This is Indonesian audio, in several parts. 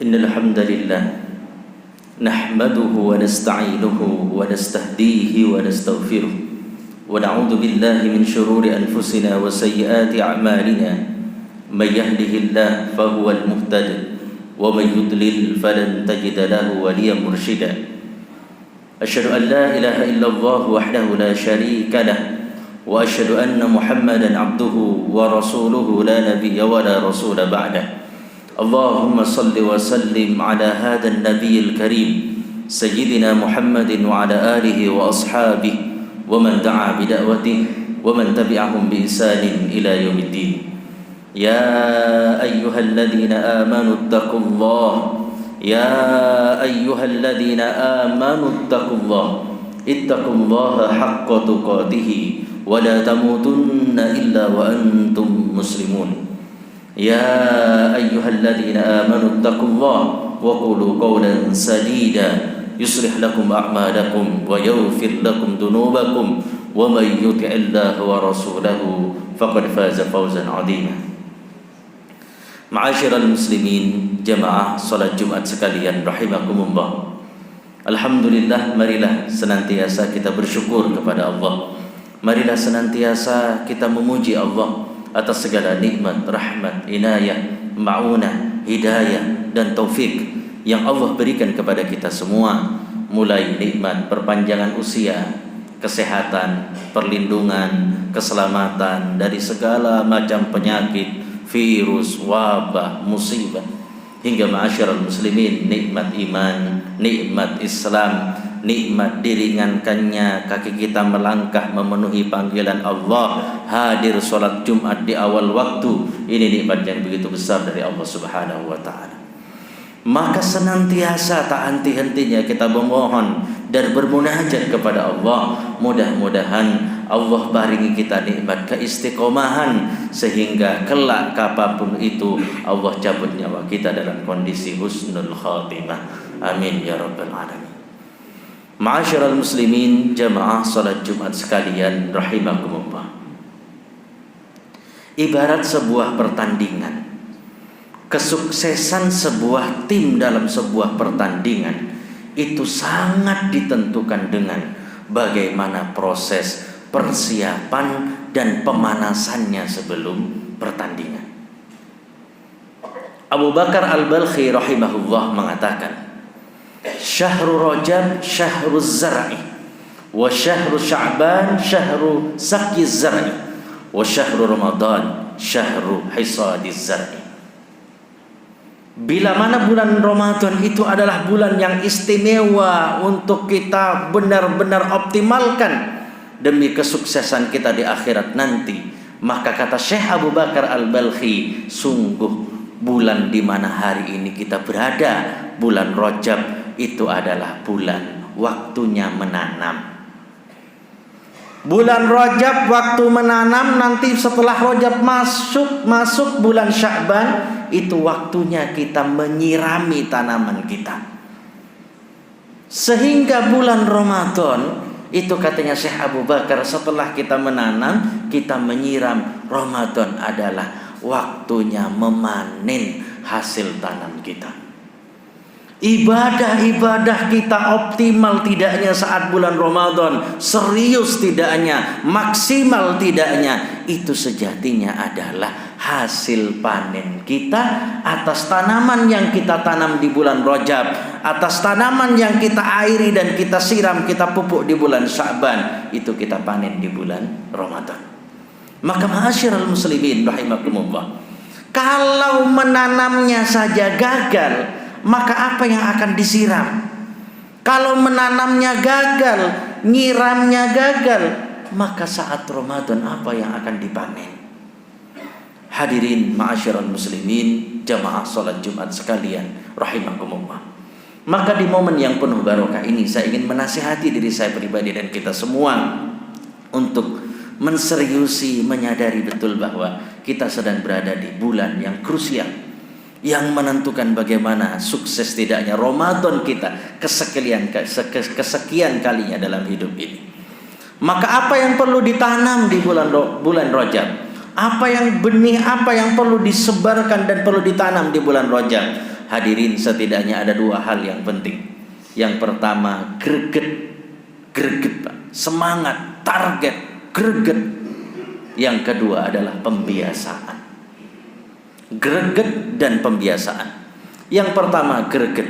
إن الحمد لله نحمده ونستعينه ونستهديه ونستغفره ونعوذ بالله من شرور أنفسنا وسيئات أعمالنا من يهده الله فهو المهتد ومن يضلل فلن تجد له وليا مرشدا أشهد أن لا إله إلا الله وحده لا شريك له وأشهد أن محمدا عبده ورسوله لا نبي ولا رسول بعده اللهم صل وسلم على هذا النبي الكريم سيدنا محمد وعلى آله وأصحابه ومن دعا بدعوته ومن تبعهم بإحسان إلى يوم الدين يا أيها الذين آمنوا اتقوا الله يا أيها الذين آمنوا اتقوا الله حق تقاته ولا تموتن إلا وأنتم مسلمون يا أيها الذين آمنوا اتقوا الله وقولوا قولا سديدا يصلح لكم أعمالكم ويغفر لكم ذنوبكم ومن يطع الله ورسوله فقد فاز فوزا عظيما. Ma'asyiral muslimin, jamaah salat Jumat sekalian rahimakumullah. Alhamdulillah, marilah senantiasa kita bersyukur kepada Allah. Marilah senantiasa kita memuji Allah atas segala nikmat, rahmat, inayah, ma'unah, hidayah dan taufik yang Allah berikan kepada kita semua, mulai nikmat perpanjangan usia, kesehatan, perlindungan, keselamatan dari segala macam penyakit, virus, wabah, musibah, hingga ma'asyiral muslimin, nikmat iman, nikmat Islam, nikmat diringankannya kaki kita melangkah memenuhi panggilan Allah, hadir sholat Jumat di awal waktu. Ini nikmat yang begitu besar dari Allah Subhanahu wa ta'ala. Maka senantiasa tak henti-hentinya kita memohon dan bermunajat kepada Allah. Mudah-mudahan Allah baringi kita nikmat keistiqomahan sehingga kelak kapanpun itu Allah cabut nyawa kita dalam kondisi husnul khatimah. Amin ya rabbal alamin. Ma'asyiral muslimin, jamaah salat Jumat sekalian rahimakumullah. Ibarat sebuah pertandingan, kesuksesan sebuah tim dalam sebuah pertandingan itu sangat ditentukan dengan bagaimana proses persiapan dan pemanasannya sebelum pertandingan. Abu Bakar Al-Balkhi rahimahullah mengatakan, Syahrul Rajab syahrul zar'i, wa syahrul Sya'ban syahrul saqiz zar'i, wa syahrul Ramadan syahrul hisadiz zar'i. Bila mana bulan Ramadan itu adalah bulan yang istimewa untuk kita benar-benar optimalkan demi kesuksesan kita di akhirat nanti, maka kata Syekh Abu Bakar Al-Balkhi, sungguh bulan di mana hari ini kita berada, bulan Rajab, itu adalah bulan waktunya menanam. Bulan Rajab waktu menanam, nanti setelah Rajab masuk bulan Sya'ban, itu waktunya kita menyirami tanaman kita. Sehingga bulan Ramadan itu katanya Syekh Abu Bakar, setelah kita menanam, kita menyiram, Ramadan adalah waktunya memanen hasil tanam kita. Ibadah-ibadah kita optimal tidaknya saat bulan Ramadan, serius tidaknya, maksimal tidaknya, itu sejatinya adalah hasil panen kita atas tanaman yang kita tanam di bulan Rajab, atas tanaman yang kita airi dan kita siram, kita pupuk di bulan Sya'ban, itu kita panen di bulan Ramadan. Maka ma'asyiral muslimin rahimakumullah, kalau menanamnya saja gagal, maka apa yang akan disiram? Kalau menanamnya gagal, nyiramnya gagal, maka saat Ramadan apa yang akan dipanen? Hadirin ma'asyiral muslimin, jamaah salat Jumat sekalian rahimakumullah. Maka di momen yang penuh barokah ini, saya ingin menasihati diri saya pribadi dan kita semua untuk menseriusi, menyadari betul bahwa kita sedang berada di bulan yang krusial, yang menentukan bagaimana sukses tidaknya Ramadan kita kesekian kalinya dalam hidup ini. Maka apa yang perlu ditanam di bulan Rajab? Apa yang benih, apa yang perlu disebarkan dan perlu ditanam di bulan Rajab? Hadirin, setidaknya ada dua hal yang penting. Yang pertama, greget Pak, semangat, target, greget. Yang kedua adalah pembiasaan. Greget dan pembiasaan. Yang pertama, greget.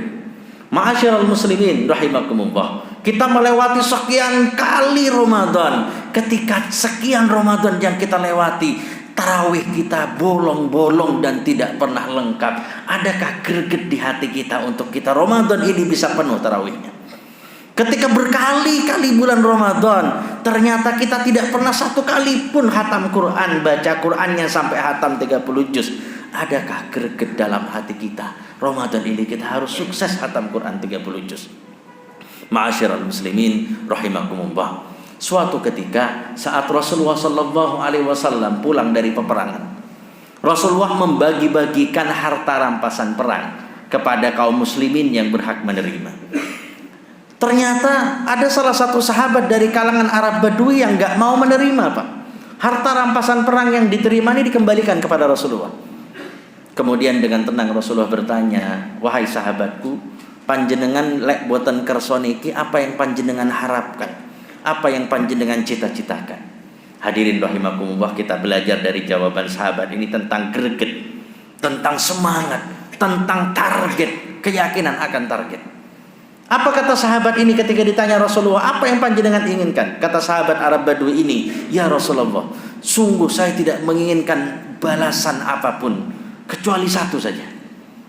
Ma'asyiral muslimin rahimakumullah, kita melewati sekian kali Ramadan. Ketika sekian Ramadan yang kita lewati, tarawih kita bolong-bolong dan tidak pernah lengkap. Adakah greget di hati kita untuk kita Ramadan ini bisa penuh tarawihnya? Ketika berkali-kali bulan Ramadan, ternyata kita tidak pernah satu kali pun hatam Quran, baca Qurannya sampai hatam 30 juz. Adakah greget dalam hati kita? Ramadan ini kita harus sukses hatam Quran 30 juz. Ma'asyiral muslimin rahimakumullah. Suatu ketika saat Rasulullah sallallahu alaihi wasallam pulang dari peperangan, Rasulullah membagi-bagikan harta rampasan perang kepada kaum muslimin yang berhak menerima. Ternyata ada salah satu sahabat dari kalangan Arab Badui yang gak mau menerima, Pak. Harta rampasan perang yang diterima ini dikembalikan kepada Rasulullah. Kemudian dengan tenang Rasulullah bertanya, wahai sahabatku, panjenengan lek boten kersa niki, apa yang panjenengan harapkan? Apa yang panjenengan cita-citakan? Hadirin rahimakumullah, kita belajar dari jawaban sahabat ini tentang greget, tentang semangat, tentang target, keyakinan akan target. Apa kata sahabat ini ketika ditanya Rasulullah, apa yang panjenengan inginkan? Kata sahabat Arab Badui ini, ya Rasulullah, sungguh saya tidak menginginkan balasan apapun kecuali satu saja.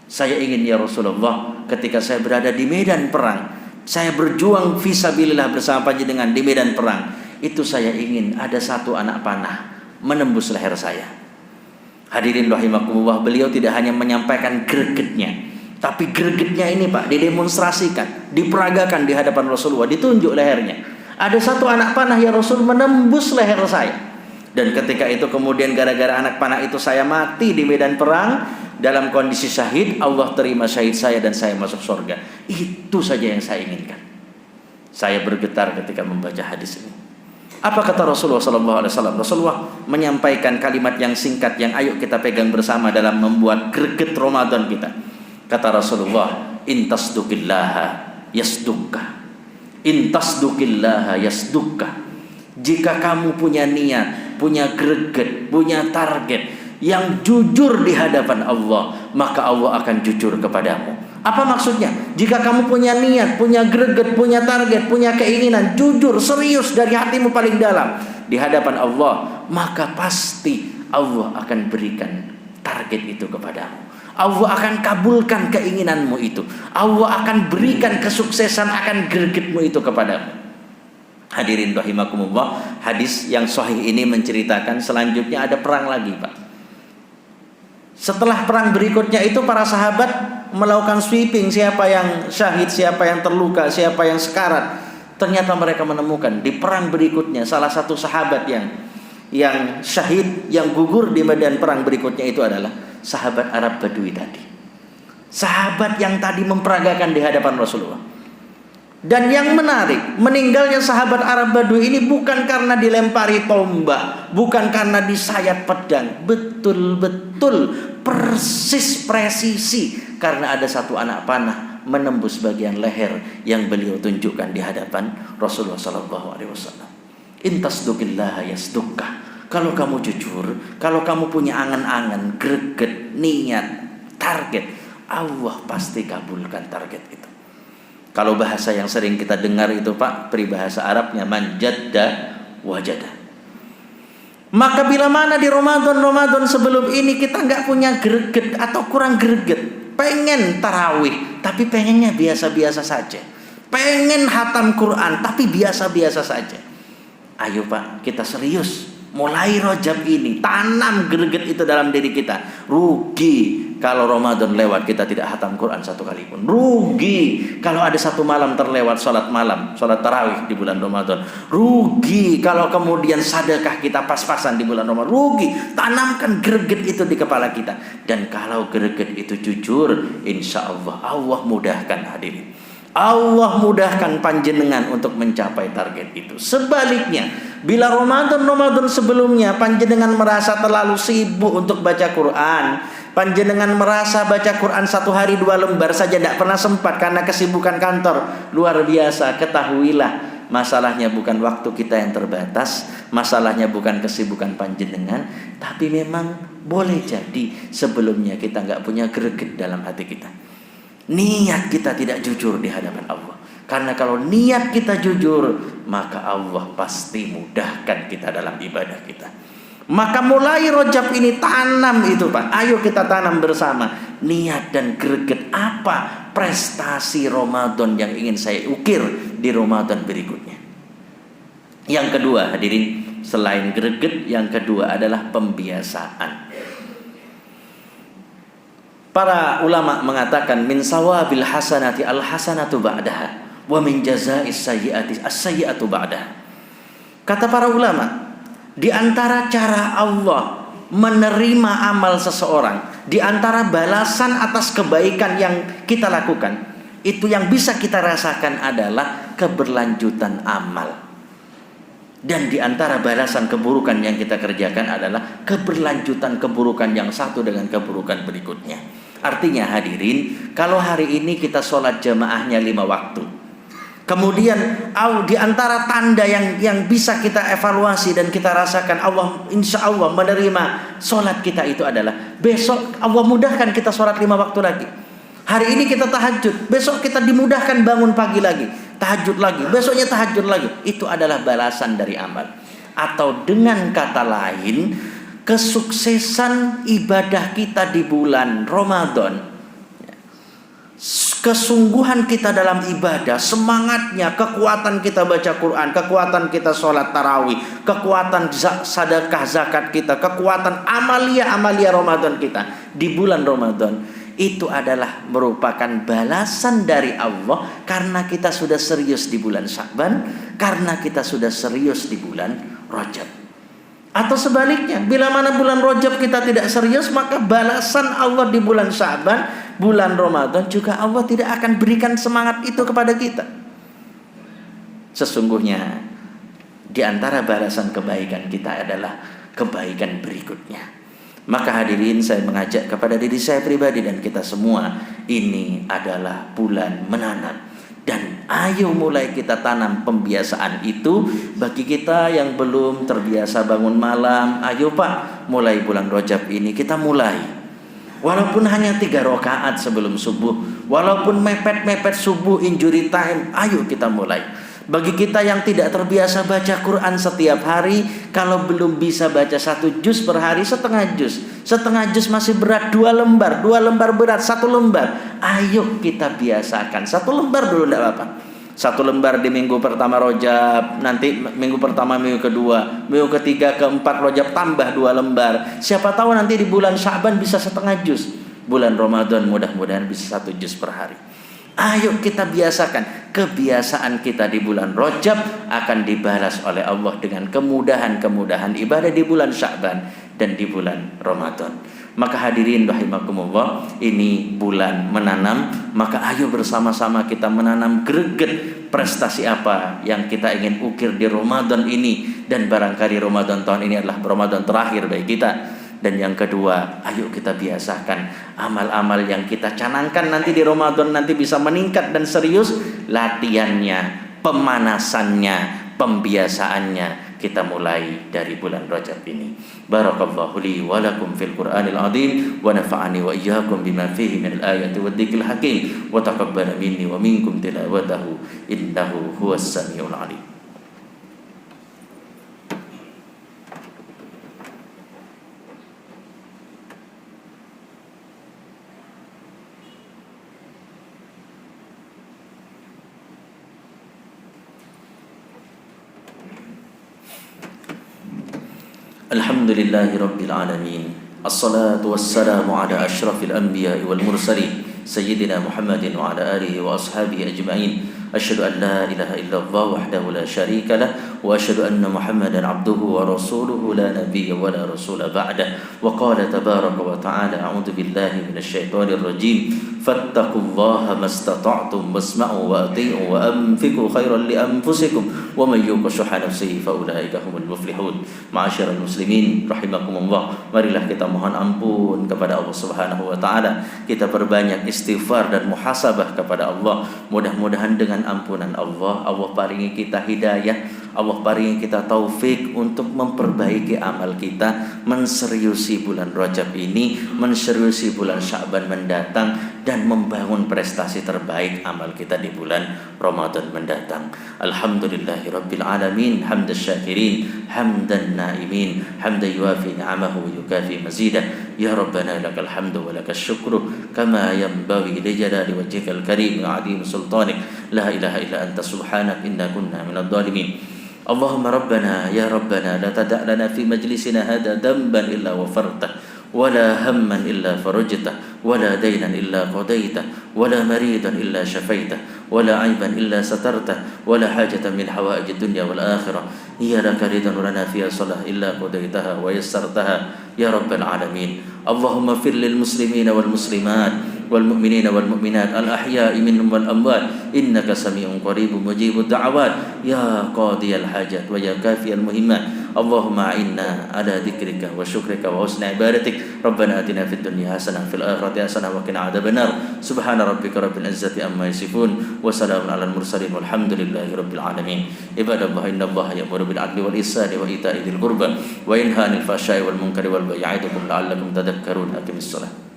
Saya ingin ya Rasulullah, ketika saya berada di medan perang, saya berjuang fisabilillah bersama panjenengan di medan perang, itu saya ingin ada satu anak panah menembus leher saya. Hadirin rahimakumullah, beliau tidak hanya menyampaikan gregetnya, tapi gregetnya ini Pak didemonstrasikan, diperagakan di hadapan Rasulullah, ditunjuk lehernya. Ada satu anak panah ya Rasul menembus leher saya. Dan ketika itu kemudian gara-gara anak panah itu saya mati di medan perang dalam kondisi syahid, Allah terima syahid saya dan saya masuk surga. Itu saja yang saya inginkan. Saya bergetar ketika membaca hadis ini. Apa kata Rasulullah SAW? Rasulullah menyampaikan kalimat yang singkat yang ayo kita pegang bersama dalam membuat greget Ramadan kita. Kata Rasulullah, intasduqillaha yasdukka. Intasduqillaha yasdukka. Jika kamu punya niat, punya greget, punya target yang jujur di hadapan Allah, maka Allah akan jujur kepadamu. Apa maksudnya? Jika kamu punya niat, punya greget, punya target, punya keinginan, jujur, serius dari hatimu paling dalam di hadapan Allah, maka pasti Allah akan berikan target itu kepadamu. Allah akan kabulkan keinginanmu itu. Allah akan berikan kesuksesan akan gregetmu itu kepadamu. Hadirin rahimakumullah, hadis yang sahih ini menceritakan selanjutnya ada perang lagi, Pak. Setelah perang berikutnya itu para sahabat melakukan sweeping, siapa yang syahid, siapa yang terluka, siapa yang sekarat. Ternyata mereka menemukan di perang berikutnya salah satu sahabat yang syahid, yang gugur di medan perang berikutnya itu adalah sahabat Arab Badui tadi. Sahabat yang tadi memperagakan di hadapan Rasulullah. Dan yang menarik, meninggalnya sahabat Arab Badui ini bukan karena dilempari tombak, bukan karena disayat pedang. Betul-betul persis presisi karena ada satu anak panah menembus bagian leher yang beliau tunjukkan di hadapan Rasulullah SAW. Intasduqillaha yasdukka. Kalau kamu jujur, kalau kamu punya angan-angan, greget, niat, target, Allah pasti kabulkan target itu. Kalau bahasa yang sering kita dengar itu Pak, peribahasa Arabnya manjadda wajada. Maka bila mana di Ramadan sebelum ini kita nggak punya greget atau kurang greget, pengen tarawih tapi pengennya biasa-biasa saja, pengen hatam Quran tapi biasa-biasa saja, ayo Pak kita serius. Mulai Rajab ini tanam greget itu dalam diri kita. Rugi kalau Ramadan lewat kita tidak hatam Quran satu kali pun. Rugi kalau ada satu malam terlewat salat malam, salat tarawih di bulan Ramadan. Rugi kalau kemudian sedekah kita pas-pasan di bulan Ramadan. Rugi. Tanamkan greget itu di kepala kita. Dan kalau greget itu jujur, insya Allah Allah mudahkan hadirin. Allah mudahkan panjenengan untuk mencapai target itu. Sebaliknya, bila Ramadan sebelumnya panjenengan merasa terlalu sibuk untuk baca Quran, Panjenengan merasa baca Quran 1 hari 2 lembar saja tidak pernah sempat karena kesibukan kantor. Luar biasa, ketahuilah masalahnya bukan waktu kita yang terbatas, masalahnya bukan kesibukan panjenengan, tapi memang boleh jadi sebelumnya kita nggak punya greget dalam hati kita. Niat kita tidak jujur di hadapan Allah. Karena kalau niat kita jujur, maka Allah pasti mudahkan kita dalam ibadah kita. Maka mulai Rajab ini tanam itu Pak. Ayo kita tanam bersama niat dan greget apa prestasi Ramadan yang ingin saya ukir di Ramadan berikutnya. Yang kedua hadirin, selain greget, yang kedua adalah pembiasaan. Para ulama mengatakan min sawabil hasanati al hasanatu ba'daha wa min jaza'is sayyi'ati as-sayyi'atu ba'daha. Kata para ulama, di antara cara Allah menerima amal seseorang, di antara balasan atas kebaikan yang kita lakukan, itu yang bisa kita rasakan adalah keberlanjutan amal. Dan di antara balasan keburukan yang kita kerjakan adalah keberlanjutan keburukan yang satu dengan keburukan berikutnya. Artinya hadirin, kalau hari ini kita sholat jamaahnya 5 waktu, kemudian di antara tanda yang bisa kita evaluasi dan kita rasakan Allah insya Allah menerima sholat kita itu adalah besok Allah mudahkan kita sholat 5 waktu lagi. Hari ini kita tahajud, besok kita dimudahkan bangun pagi lagi, tahajud lagi, besoknya tahajud lagi. Itu adalah balasan dari amal. Atau dengan kata lain, kesuksesan ibadah kita di bulan Ramadan, kesungguhan kita dalam ibadah, semangatnya, kekuatan kita baca Quran, kekuatan kita sholat tarawih, kekuatan sedekah zakat kita, kekuatan amalia Ramadan kita di bulan Ramadan, itu adalah merupakan balasan dari Allah karena kita sudah serius di bulan Sya'ban, karena kita sudah serius di bulan Rajab. Atau sebaliknya, bila mana bulan Rajab kita tidak serius, maka balasan Allah di bulan Sya'ban, bulan Ramadan juga Allah tidak akan berikan semangat itu kepada kita. Sesungguhnya di antara balasan kebaikan kita adalah kebaikan berikutnya. Maka hadirin, saya mengajak kepada diri saya pribadi dan kita semua, ini adalah bulan menanam. Dan ayo mulai kita tanam pembiasaan itu. Bagi kita yang belum terbiasa bangun malam, ayo Pak, mulai bulan Rajab ini kita mulai. Walaupun hanya 3 rakaat sebelum subuh, walaupun mepet-mepet subuh injury time, ayo kita mulai. Bagi kita yang tidak terbiasa baca Quran setiap hari, kalau belum bisa baca 1 juz per hari, setengah juz masih berat, 2 lembar berat, 1 lembar. Ayo kita biasakan 1 lembar dulu, tidak apa-apa. 1 lembar di minggu pertama Rajab, nanti minggu pertama, minggu kedua, minggu ketiga, keempat Rajab tambah 2 lembar. Siapa tahu nanti di bulan Sya'ban bisa setengah juz. Bulan Ramadan mudah-mudahan bisa 1 juz per hari. Ayo kita biasakan. Kebiasaan kita di bulan Rajab akan dibalas oleh Allah dengan kemudahan-kemudahan ibadah di bulan Sya'ban dan di bulan Ramadan. Maka hadirin rahimakumullah, ini bulan menanam. Maka ayo bersama-sama kita menanam greget prestasi apa yang kita ingin ukir di Ramadan ini. Dan barangkali Ramadan tahun ini adalah Ramadan terakhir bagi kita. Dan yang kedua, ayo kita biasakan amal-amal yang kita canangkan nanti di Ramadan nanti bisa meningkat dan serius. Latihannya, pemanasannya, pembiasaannya kita mulai dari bulan Rajab ini. Barakallahu li wa lakum fil Qur'anil azim wa nafa'ani wa iyyakum bima fihi minal ayati wad dzikril hakim wa taqabbala minni wa minkum tilawatahu innahu huwas samiul alim. Alhamdulillahi Rabbil Alamin. Assalatu wassalamu ala ashrafil anbiya wal mursalin Sayyidina Muhammadin wa ala alihi wa ashabihi ajma'in. Asyhadu an la ilaha illallah wahdahu la syarika lah وأشهد أن محمدا عبده ورسوله لا نبي ولا رسول بعده وقال تبارك وتعالى أعوذ بالله من الشيطان الرجيم فاتقوا الله ما استطعتم واسمعوا وأطيعوا وأنفقوا خيرا لأنفسكم ومن يوق شح نفسه فأولئك هم المفلحون. Ma'asyiral muslimin rahimakumullah, marilah kita mohon ampun kepada Allah Subhanahu wa taala, kita perbanyak istighfar dan muhasabah kepada Allah. Mudah-mudahan dengan ampunan Allah, Allah paringi kita hidayah, Allah paringi kita taufik untuk memperbaiki amal kita, menseriusi bulan Rajab ini, menseriusi bulan Sya'ban mendatang, dan membangun prestasi terbaik amal kita di bulan Ramadan mendatang. Alhamdulillahirabbil alamin, hamdan syakirin, hamdan naimin, hamdan yuafi ni'amahu wa yukafi mazidah. Ya Rabbana lakal hamdu wa lakal syukru kama yanbaghi li jalali wajhikal karim wa 'azimi sultanik. La ilaha illa anta subhanak inna kunna minadh dhalimin. Allahumma rabbana ya rabbana la tada' lana fi majlisina hadha dhanban illa wafartah ولا هما إلا فرجته ولا دينا إلا قضيته ولا مريضا إلا شفيته ولا عيبا إلا سترته ولا حاجة من حوائج الدنيا والآخرة هي لك رضا ولنا فيها صلاة إلا قضيتها ويسرتها يا رب العالمين. اللهم اغفر للمسلمين والمسلمات والمؤمنين والمؤمنات الأحياء منهم والأموات إنك سميع قريب مجيب الدعوات يا قاضي الحاجات ويا كافي المهمات. اللهم أعنا على ذكرك وشكرك وحسن عبادتك. ربنا آتنا في الدنيا حسنة وفي الآخرة حسنة وقنا عذاب النار. سبحان ربك رب العزة عما يصفون وسلام على المرسلين والحمد لله رب العالمين. عباد الله إن الله يأمر بالعدل والإحسان وإيتاء ذي القربى وينهى عن الفحشاء والمنكر والبغي يعظكم لعلكم تذكرون. أقم الصلاة.